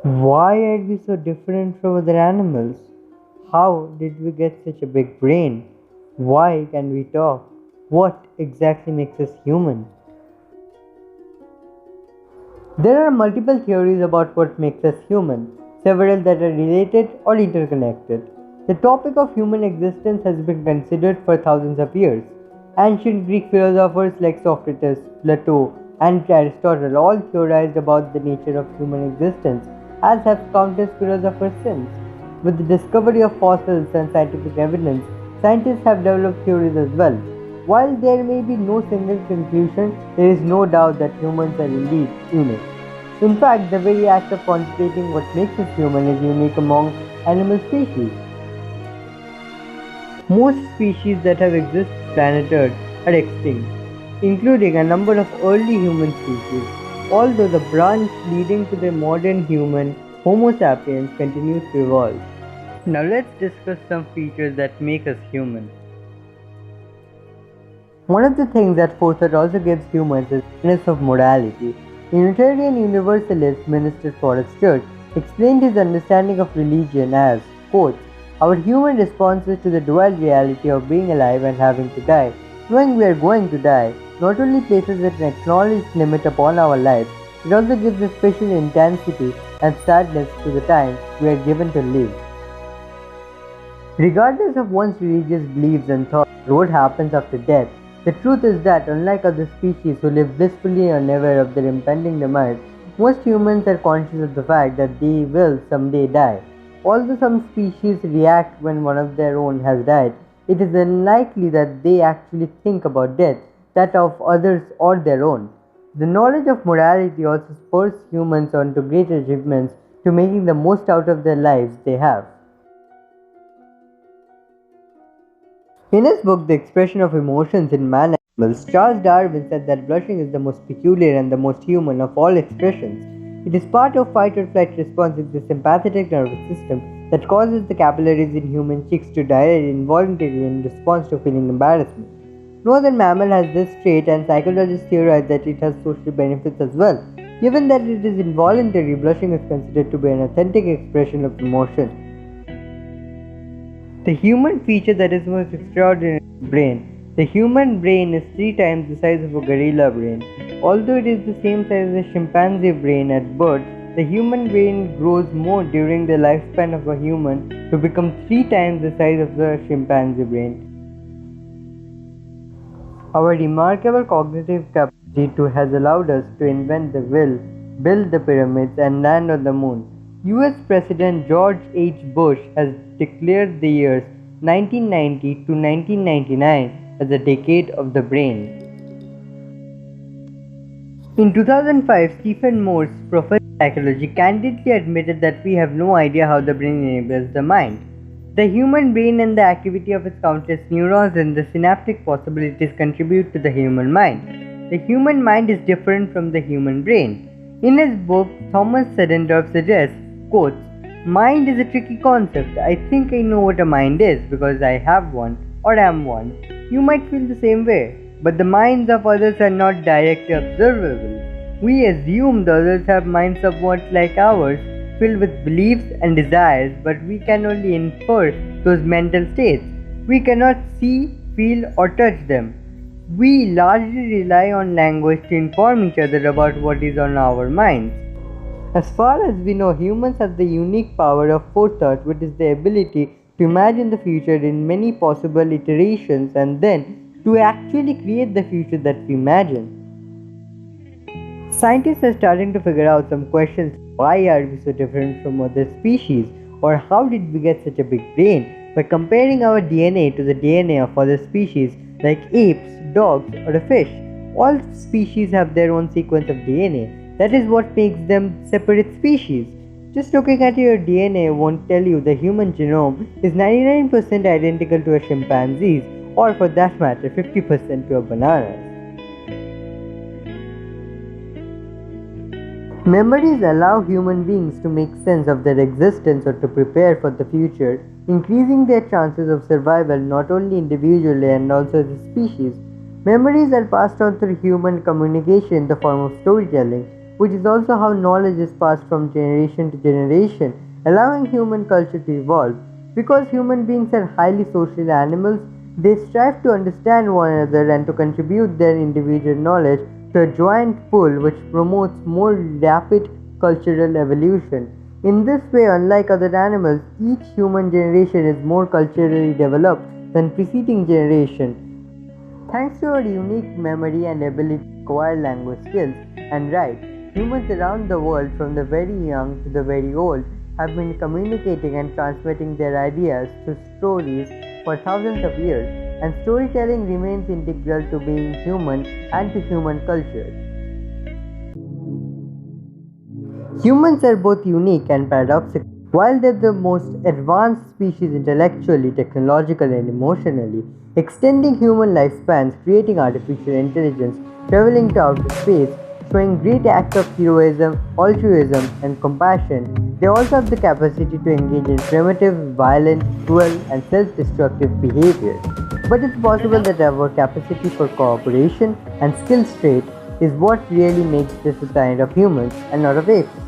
Why are we so different from other animals? How did we get such a big brain? Why can we talk? What exactly makes us human? There are multiple theories about what makes us human, several that are related or interconnected. The topic of human existence has been considered for thousands of years. Ancient Greek philosophers like Socrates, Plato, and Aristotle all theorized about the nature of human existence, as have countless philosophers since. With the discovery of fossils and scientific evidence, scientists have developed theories as well. While there may be no single conclusion, there is no doubt that humans are indeed unique. In fact, the very act of contemplating what makes us human is unique among animal species. Most species that have existed on planet Earth are extinct, including a number of early human species, although the branch leading to the modern human, Homo sapiens, continues to evolve. Now let's discuss some features that make us human. One of the things that Forsyth also gives humans is sense of morality. Unitarian Universalist minister Forrest Church explained his understanding of religion as, quote, our human responses to the dual reality of being alive and having to die, knowing we are going to die, not only places an acknowledged limit upon our lives, it also gives a special intensity and sadness to the time we are given to live. Regardless of one's religious beliefs and thoughts or what happens after death, the truth is that, unlike other species who live blissfully unaware of their impending demise, most humans are conscious of the fact that they will someday die. Although some species react when one of their own has died, it is unlikely that they actually think about death, that of others or their own. The knowledge of morality also spurs humans on to great achievements, to making the most out of their lives they have. In his book The Expression of Emotions in Man and Animals, Charles Darwin said that blushing is the most peculiar and the most human of all expressions. It is part of fight or flight response in the sympathetic nervous system that causes the capillaries in human cheeks to dilate involuntarily in response to feeling embarrassment. No other mammal has this trait, and psychologists theorize that it has social benefits as well. Given that it is involuntary, blushing is considered to be an authentic expression of emotion. The human feature that is most extraordinary is the brain. The human brain is 3 times the size of a gorilla brain. Although it is the same size as a chimpanzee brain at birth, the human brain grows more during the lifespan of a human to become 3 times the size of the chimpanzee brain. Our remarkable cognitive capacity has allowed us to invent the wheel, build the pyramids, and land on the moon. US President George H. Bush has declared the years 1990 to 1999 as a decade of the brain. In 2005, Stephen Morse, professor of psychology, candidly admitted that we have no idea how the brain enables the mind. The human brain and the activity of its countless neurons and the synaptic possibilities contribute to the human mind. The human mind is different from the human brain. In his book, Thomas Sedendorf suggests, quote, mind is a tricky concept. I think I know what a mind is because I have one or am one. You might feel the same way, but the minds of others are not directly observable. We assume the others have minds somewhat like ours, filled with beliefs and desires, but we can only infer those mental states. We cannot see, feel, or touch them. We largely rely on language to inform each other about what is on our minds. As far as we know, humans have the unique power of forethought, which is the ability to imagine the future in many possible iterations and then to actually create the future that we imagine. Scientists are starting to figure out some questions: why are we so different from other species? Or how did we get such a big brain? By comparing our DNA to the DNA of other species like apes, dogs, or a fish. All species have their own sequence of DNA. That is what makes them separate species. Just looking at your DNA won't tell you the human genome is 99% identical to a chimpanzee's, or for that matter 50% to a banana's. Memories allow human beings to make sense of their existence or to prepare for the future, increasing their chances of survival not only individually and also as a species. Memories are passed on through human communication in the form of storytelling. which is also how knowledge is passed from generation to generation, allowing human culture to evolve. Because human beings are highly social animals, they strive to understand one another and to contribute their individual knowledge to a joint pool which promotes more rapid cultural evolution. In this way, unlike other animals, each human generation is more culturally developed than preceding generation. Thanks to our unique memory and ability to acquire language skills and write, humans around the world, from the very young to the very old, have been communicating and transmitting their ideas through stories for thousands of years, and storytelling remains integral to being human and to human culture. Humans are both unique and paradoxical. While they're the most advanced species intellectually, technologically, and emotionally, extending human lifespans, creating artificial intelligence, traveling to outer space, showing great acts of heroism, altruism, and compassion, they also have the capacity to engage in primitive, violent, cruel, and self destructive behaviors. But it's possible that our capacity for cooperation and skill trait is what really makes this a kind of humans and not of apes.